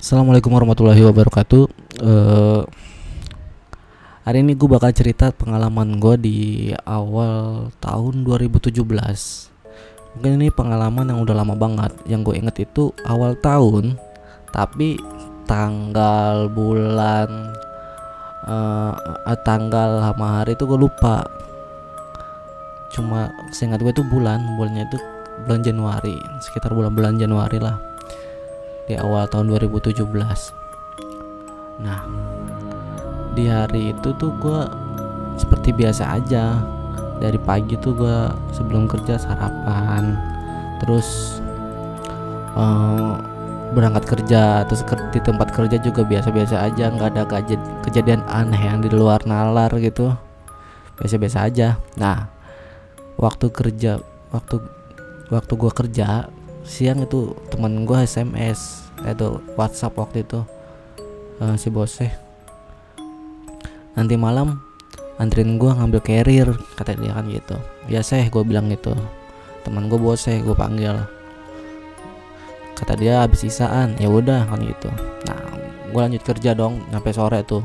Assalamualaikum warahmatullahi wabarakatuh. Eh, Hari ini gue bakal cerita pengalaman gue di awal tahun 2017. Mungkin ini pengalaman yang udah lama banget. Yang gue inget itu awal tahun, tapi tanggal, bulan, tanggal sama hari itu gue lupa. Cuma seingat gue itu bulannya itu bulan Januari, sekitar bulan Januari lah, di awal tahun 2017. Nah, di hari itu tuh gue seperti biasa aja. Dari pagi tuh gue sebelum kerja sarapan, terus berangkat kerja, terus di tempat kerja juga biasa-biasa aja, nggak ada kejadian aneh yang di luar nalar gitu, biasa-biasa aja. Nah, waktu gue kerja siang itu teman gue SMS atau WhatsApp waktu itu, si bosnya, nanti malam anterin gue ngambil carrier, kata dia kan gitu. Ya gue bilang gitu. Teman gue bosnya gue panggil, kata dia habis sisaan. Ya udah kan gitu. Nah, gue lanjut kerja dong sampai sore tuh.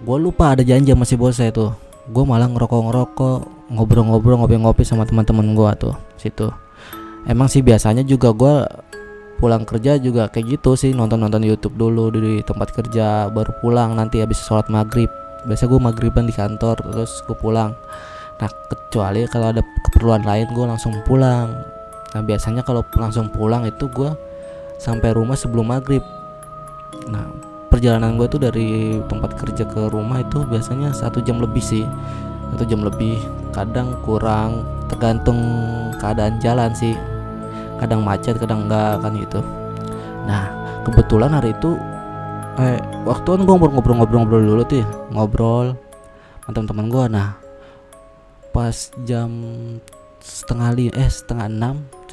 Gue lupa ada janji sama si bosnya tuh. Gue malah ngerokok, ngobrol-ngobrol, ngopi-ngopi sama teman-teman gue tuh situ. Emang sih biasanya juga gue pulang kerja juga kayak gitu sih, nonton YouTube dulu di tempat kerja, baru pulang nanti habis sholat maghrib. Biasa gue maghriban di kantor, terus gue pulang. Nah, kecuali kalau ada keperluan lain gue langsung pulang. Nah, biasanya kalau langsung pulang itu gue sampai rumah sebelum maghrib. Nah, perjalanan gue tuh dari tempat kerja ke rumah itu biasanya 1 jam lebih sih, 1 jam lebih, kadang kurang, tergantung keadaan jalan sih. Kadang macet, kadang enggak kan gitu. Nah, kebetulan hari itu waktu kan gue ngobrol dulu tuh, ngobrol sama teman-teman gue. Nah, pas jam setengah 6,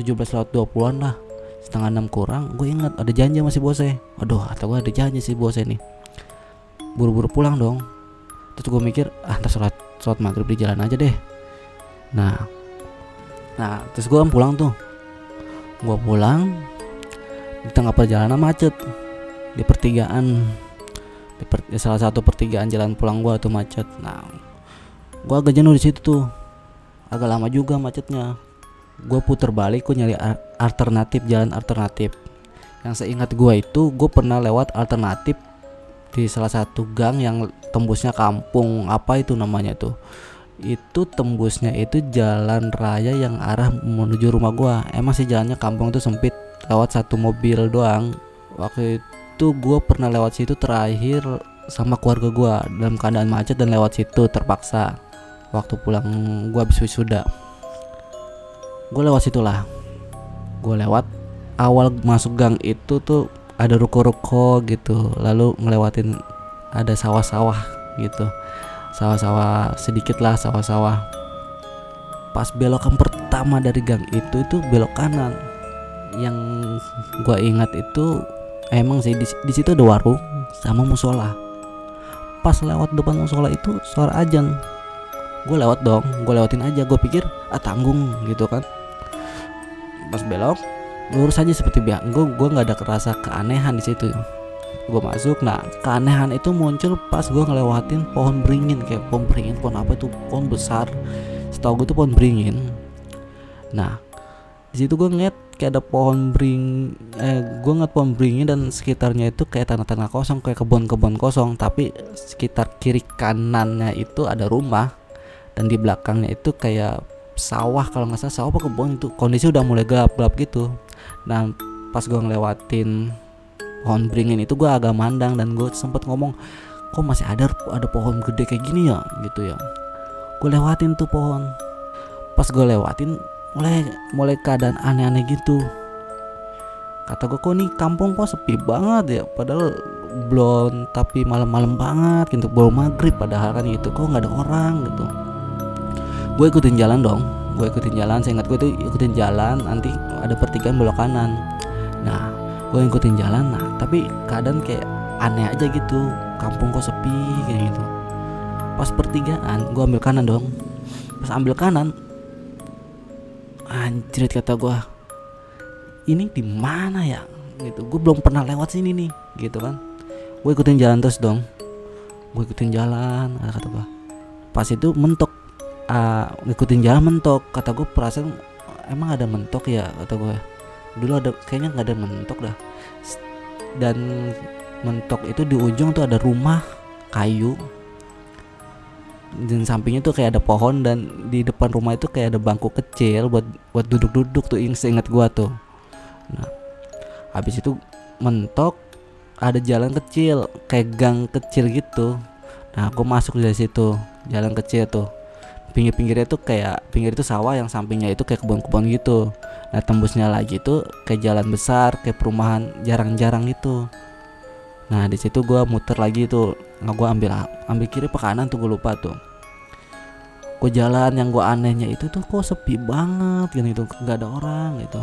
17:20 lah, setengah 6 kurang, gue ingat ada janji sama si bosnya. Aduh, kata gue ada janji si bosnya nih, buru-buru pulang dong. Terus gue mikir, ntar sholat maghrib di jalan aja deh. Nah terus gue pulang tuh. Gue pulang di tengah perjalanan macet di pertigaan, di salah satu pertigaan jalan pulang gue tuh macet. Nah, gue agak jenuh di situ tuh, agak lama juga macetnya. Gue puter balik, gue nyari jalan alternatif. Yang seingat gue itu, gue pernah lewat alternatif di salah satu gang yang tembusnya kampung, apa itu namanya tuh. Itu tembusnya itu jalan raya yang arah menuju rumah gue. Emang sih jalannya kampung tuh sempit, lewat satu mobil doang. Waktu itu gue pernah lewat situ terakhir sama keluarga gue dalam keadaan macet, dan lewat situ terpaksa waktu pulang gue habis wisuda. Gue lewat situlah. Gue lewat, awal masuk gang itu tuh ada ruko-ruko gitu, lalu ngelewatin ada sawah-sawah gitu, sawah-sawah sedikit lah, sawah-sawah. Pas belokan pertama dari gang itu belok kanan. Yang gue ingat itu emang sih di situ ada warung sama musola. Pas lewat depan musola itu suara azan. Gue lewat dong, gue lewatin aja. Gue pikir tanggung gitu kan. Pas belok lurus aja seperti biasa. Gue nggak ada kerasa keanehan di situ. Gue masuk. Nah, keanehan itu muncul pas gue ngelewatin pohon beringin. Kayak pohon beringin, pohon apa itu, pohon besar. Setahu gue tuh pohon beringin. Nah, di situ gue ngeliat kayak ada pohon pohon beringin, dan sekitarnya itu kayak tanah-tanah kosong, kayak kebun-kebun kosong. Tapi sekitar kiri kanannya itu ada rumah, dan di belakangnya itu kayak sawah, kalau nggak salah sawah apa kebun. Itu kondisi udah mulai gelap gitu. Nah, pas gue ngelewatin pohon beringin itu gue agak mandang, dan gue sempet ngomong, kok masih ada pohon gede kayak gini ya gitu ya. Gue lewatin tuh pohon. Pas gue lewatin mulai keadaan aneh-aneh gitu. Kata gue, kok nih kampung kok sepi banget ya, padahal belum, tapi malam-malam banget gitu, baru maghrib padahal kan gitu, kok nggak ada orang gitu. Gue ikutin jalan dong, saya ingat gue tuh ikutin jalan, nanti ada pertigaan belok kanan. Nah, gue ikutin jalan, nah tapi keadaan kayak aneh aja gitu, kampung kok sepi kayak gitu. Pas pertigaan gue ambil kanan dong. Pas ambil kanan, anjrit kata gue, ini di mana ya? gitu. Gue belum pernah lewat sini nih gitu kan. Gue ikutin jalan terus dong. Gue ikutin jalan, kata gue. Pas itu mentok, ngikutin jalan mentok. Kata gue perasaan emang ada mentok ya, kata gue. Dulu ada, kayaknya nggak ada mentok dah. Dan mentok itu di ujung tuh ada rumah kayu. Dan sampingnya tuh kayak ada pohon, dan di depan rumah itu kayak ada bangku kecil buat duduk-duduk tuh, seingat gue tuh. Nah, habis itu mentok, ada jalan kecil kayak gang kecil gitu. Nah, gue masuk dari situ, jalan kecil tuh. Pinggir-pinggirnya tuh kayak pinggir itu sawah, yang sampingnya itu kayak kebun-kebun gitu. Nah, tembusnya lagi tuh kayak jalan besar, kayak perumahan jarang-jarang gitu. Nah, di situ gue muter lagi tuh. Nah, gue ambil kiri apa kanan tuh, gue lupa tuh. Gue jalan, yang gue anehnya itu tuh kok sepi banget kan gitu, nggak ada orang gitu.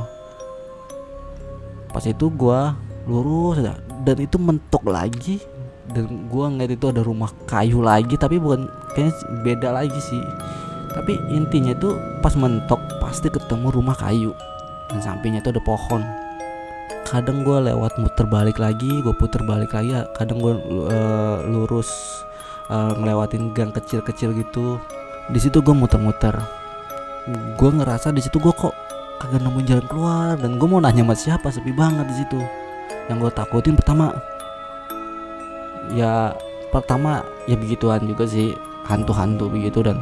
Pas itu gue lurus dan itu mentok lagi, dan gue ngeliat itu ada rumah kayu lagi, tapi bukan, kayaknya beda lagi sih. Tapi intinya itu pas mentok pasti ketemu rumah kayu, dan sampingnya itu ada pohon. Kadang gue lewat muter balik lagi, gue puter balik lagi. Kadang gue lurus, ngelewatin gang kecil-kecil gitu. Di situ gue muter-muter. Gue ngerasa di situ gue kok kagak nemuin jalan keluar, dan gue mau nanya sama siapa, sepi banget di situ. Yang gue takutin pertama ya begituan juga sih, hantu-hantu begitu. Dan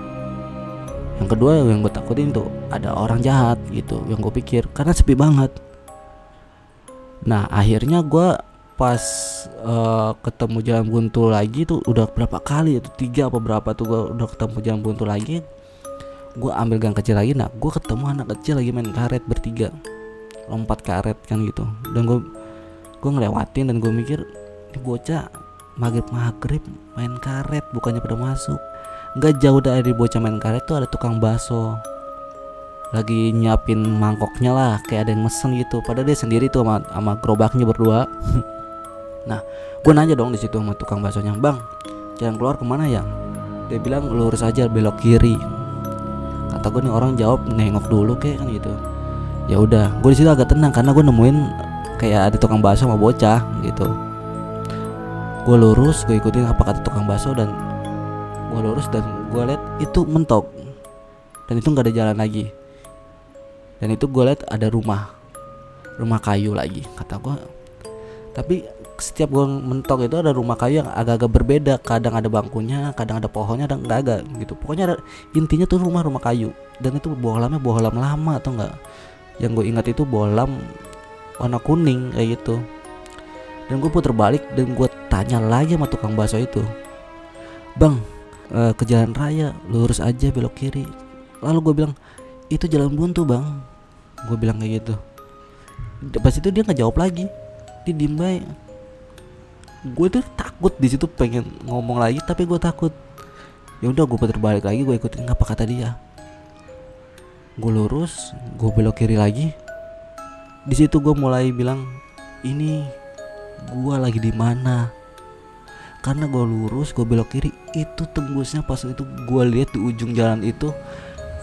yang kedua yang gue takutin tuh ada orang jahat gitu, yang gue pikir, karena sepi banget. Nah, akhirnya gue pas ketemu jalan buntu lagi tuh, udah berapa kali itu, 3 apa berapa tuh gue udah ketemu jalan buntu lagi. Gue ambil gang kecil lagi. Nah, gue ketemu anak kecil lagi main karet bertiga, lompat karet kan gitu. Dan gue ngelewatin, dan gue mikir ini bocah maghrib main karet, bukannya pada masuk. Nggak jauh dari bocah main karet tuh ada tukang bakso, lagi nyiapin mangkoknya lah, kayak ada yang mesen gitu. Padahal dia sendiri tuh sama gerobaknya berdua. Nah, gue nanya dong di situ sama tukang baksonya, "Bang, jalan keluar kemana ya?" Dia bilang lurus aja, belok kiri. Kata gue, nih orang jawab nengok dulu kayak kan gitu. Ya udah, gue di situ agak tenang karena gue nemuin kayak ada tukang bakso sama bocah gitu. Gue lurus, gue ikutin apa kata tukang bakso, dan gue lurus, dan gue lihat itu mentok, dan itu nggak ada jalan lagi. Dan itu gue lihat ada rumah kayu lagi, kata gue. Tapi setiap gue mentok itu ada rumah kayu yang agak-agak berbeda. Kadang ada bangkunya, kadang ada pohonnya, kadang nggak ada gitu. Pokoknya intinya tuh rumah kayu. Dan itu bohlamnya bohlam lama atau enggak. Yang gue ingat itu bohlam warna kuning kayak gitu. Dan gue puter balik, dan gue tanya lagi sama tukang bakso itu, "Bang, ke jalan raya, lurus aja belok kiri." Lalu gue bilang, "Itu jalan buntu, Bang." Gue bilang kayak gitu. Pas itu dia nggak jawab lagi, dia diem baik. Gue tuh takut di situ, pengen ngomong lagi tapi gue takut. Ya udah, gue puter balik lagi, gue ikutin apa kata dia. Gue lurus, gue belok kiri lagi. Di situ gue mulai bilang, ini gue lagi di mana? Karena gue lurus, gue belok kiri, itu tembusnya pas itu gue lihat di ujung jalan itu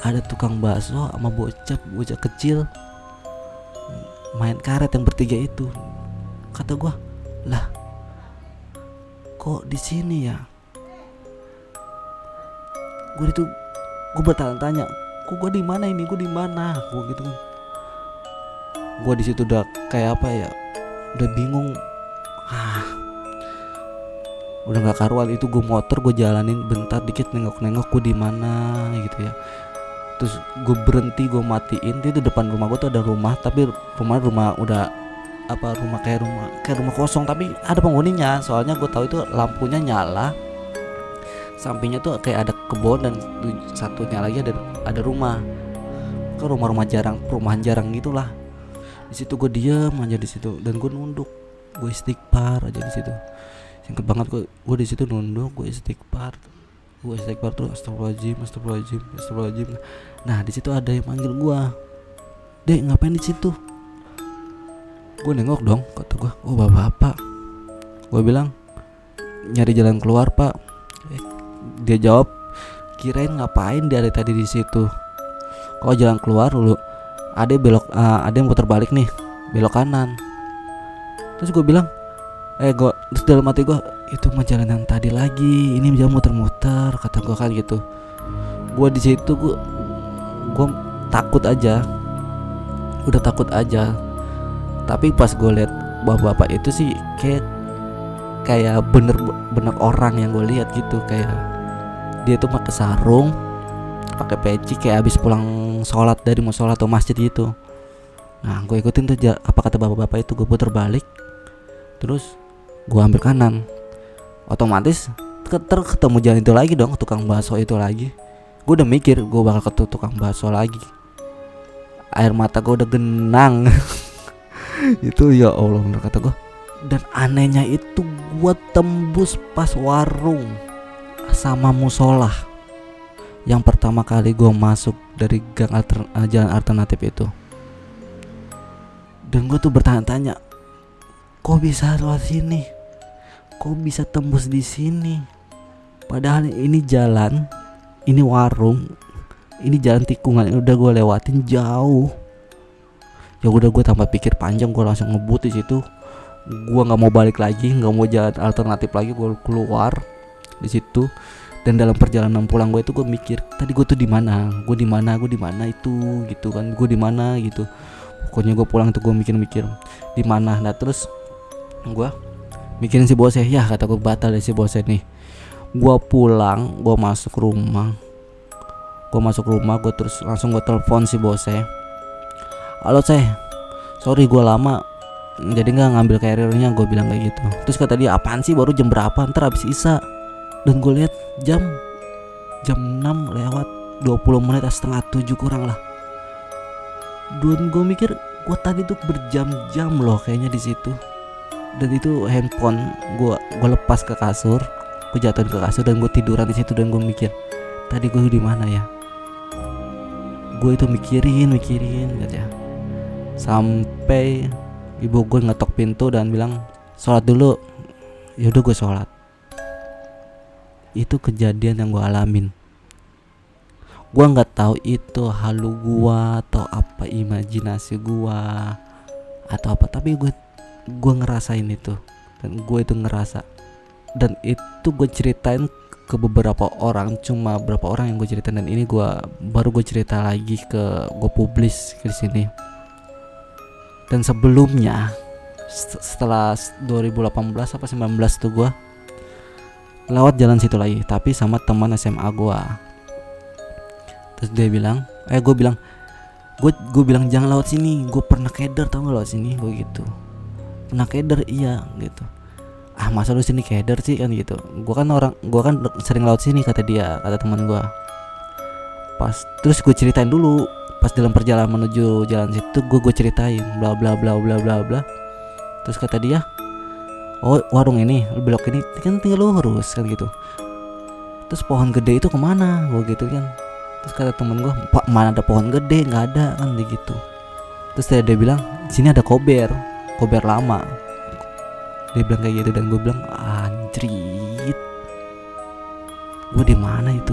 ada tukang bakso sama bocah kecil main karet yang bertiga itu. Kata gue, lah kok di sini ya? Gue bertanya-tanya, kok gue di mana ini? Gue di mana? Gue gitu kan. Gue di situ udah kayak apa ya? Udah bingung. Udah nggak karuan. Itu gue motor, gue jalanin bentar dikit, nengok-nengok gue di mana gitu ya. Terus gue berhenti, gue matiin. Itu depan rumah gue tuh ada rumah, tapi rumah udah rumah kayak rumah kosong, tapi ada penghuninya. Soalnya gue tahu itu lampunya nyala. Sampingnya tuh kayak ada kebun, dan satunya lagi ada rumah. Ke rumah-rumah jarang, perumahan jarang gitulah. Di situ gue diam aja di situ, dan gue nunduk, gue istighfar aja di situ. Singkat banget, gue di situ nunduk, gue istighfar terus, astagfirullahaladzim. Nah, di situ ada yang manggil gue, "Dek, ngapain di situ?" Gue nengok dong, kata gue, "Oh, bapak." Gue bilang, "Nyari jalan keluar, Pak." Dia jawab, "Kirain ngapain dia dari tadi di situ? Kalau jalan keluar dulu, ada yang putar balik nih, belok kanan." Terus gue bilang, terus dalam hati gue, itu mah jalan yang tadi lagi, ini jam muter-muter, kata gue kan gitu. Gue di situ gue takut aja, udah takut aja. Tapi pas gue lihat bapak-bapak itu sih kayak bener orang yang gue lihat gitu, kayak dia tuh pakai sarung, pakai peci, kayak habis pulang sholat dari musola atau masjid gitu. Nah gue ikutin tuh apa kata bapak-bapak itu. Gue putar balik, terus gue ambil kanan, otomatis ketemu jalan itu lagi dong, tukang bakso itu lagi. Gue udah mikir gue bakal ke tukang bakso lagi, air mata gue udah genang. Itu ya Allah, bener kata gue. Dan anehnya itu gue tembus pas warung sama musola yang pertama kali gue masuk dari gang jalan alternatif itu. Dan gue tuh bertanya-tanya, kok bisa lewat sini? Kok bisa tembus di sini? Padahal ini jalan, ini warung, ini jalan tikungan yang udah gue lewatin jauh. Ya udah, gue tambah pikir panjang, gue langsung ngebut di situ. Gue nggak mau balik lagi, nggak mau jalan alternatif lagi. Gue keluar di situ. Dan dalam perjalanan pulang gue itu gue mikir, tadi gue tuh di mana? Gue di mana itu gitu kan? Gue di mana gitu. Pokoknya gue pulang tuh gue mikir di mana. Nah terus gue mikirin si bosnya, ya kata gue batal deh si bosnya nih. Gue pulang, gue masuk rumah, gue terus langsung gue telepon si bosnya. Halo sorry gue lama, jadi nggak ngambil carriernya, gue bilang kayak gitu. Terus kata dia, apaan sih, baru jam berapa, ntar abis isya. Dan gue lihat jam 6 lewat 20 menit, setengah 7 kurang lah. Dan gue mikir, gue tadi tuh berjam-jam loh kayaknya di situ. Dan itu handphone gue lepas ke kasur, gue jatuhin ke kasur dan gue tiduran di situ. Dan gue mikir, tadi gue di mana ya? Gue itu mikirin gitu ya. Sampai ibu gue ngetok pintu dan bilang, sholat dulu. Yaudah gue sholat. Itu kejadian yang gue alamin. Gue nggak tahu itu halu gue atau apa, imajinasi gue atau apa, tapi gue ngerasain itu. Dan gue itu ngerasa, dan itu gue ceritain ke beberapa orang, cuma beberapa orang yang gue ceritain. Dan ini baru gue cerita lagi, gue publish di sini. Dan sebelumnya setelah 2018 apa 19 tuh gue lewat jalan situ lagi, tapi sama teman SMA gue. Terus dia bilang, gue bilang jangan lewat sini, gue pernah keder, tau gak lewat sini, gue gitu. Pernah keder, iya gitu. Ah masa lu sini keder sih kan gitu. Gue kan sering lewat sini, kata teman gue. Terus gue ceritain dulu, pas dalam perjalanan menuju jalan situ gue ceritain bla bla bla bla bla bla. Terus kata dia, oh warung ini belok ini kan tinggal lurus kan gitu. Terus pohon gede itu kemana, gue gitu kan. Terus kata temen gue, pak mana ada pohon gede, nggak ada kan gitu. Terus dia bilang, sini ada kober lama. Dia bilang kayak gitu. Dan gue bilang, anjrit, gue di mana itu?